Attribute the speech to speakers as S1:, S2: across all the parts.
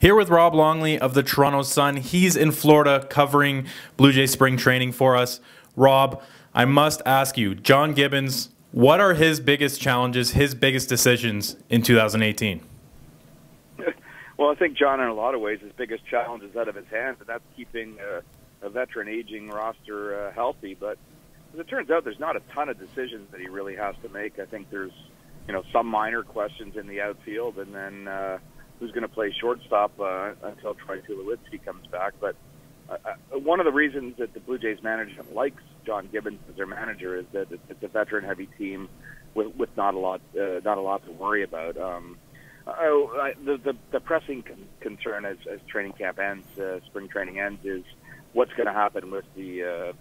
S1: Here with Rob Longley of the Toronto Sun. He's in Florida covering Blue Jay spring training for us. Rob, I must ask you, John Gibbons, what are his biggest challenges, his biggest decisions in 2018?
S2: Well, I think John, in a lot of ways, his biggest challenge is out of his hands, and that's keeping a veteran aging roster healthy. But as it turns out, there's not a ton of decisions that he really has to make. I think there's, some minor questions in the outfield, and then who's going to play shortstop until Troy Tulowitzki comes back. But one of the reasons that the Blue Jays management likes John Gibbons as their manager is that it's a veteran-heavy team with not a lot to worry about. The pressing concern as training camp ends, spring training ends, is what's going to happen with the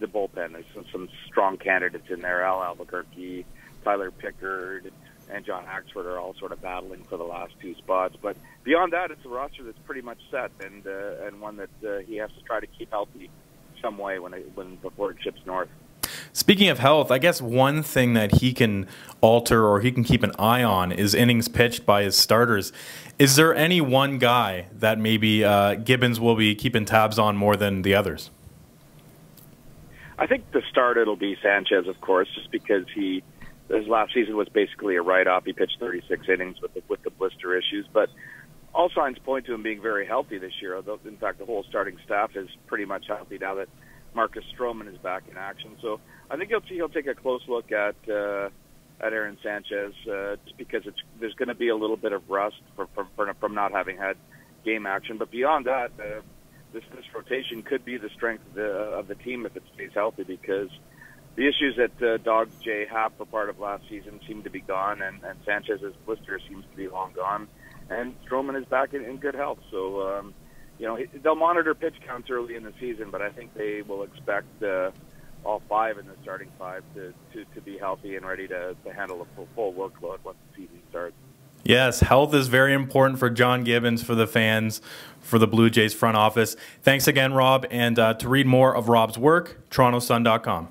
S2: bullpen. There's some strong candidates in there. Al Albuquerque, Tyler Pickard, and John Axford are all sort of battling for the last two spots. But beyond that, it's a roster that's pretty much set, and one that he has to try to keep healthy some way before it ships north.
S1: Speaking of health, I guess one thing that he can alter or he can keep an eye on is innings pitched by his starters. Is there any one guy that maybe Gibbons will be keeping tabs on more than the others?
S2: I think the start it'll be Sanchez, of course, just because his last season was basically a write-off. He pitched 36 innings with the blister issues, but all signs point to him being very healthy this year. Although, in fact, the whole starting staff is pretty much healthy now that Marcus Stroman is back in action. So I think he'll take a close look at Aaron Sanchez, just because there's going to be a little bit of rust from not having had game action. But beyond that, this rotation could be the strength of the team if it stays healthy, because the issues that dogged Jay Happ for part of last season seem to be gone, and Sanchez's blister seems to be long gone, and Stroman is back in good health. So they'll monitor pitch counts early in the season, but I think they will expect all five in the starting five to be healthy and ready to handle a full workload once the season starts.
S1: Yes, health is very important for John Gibbons, for the fans, for the Blue Jays front office. Thanks again, Rob. And to read more of Rob's work, TorontoSun.com.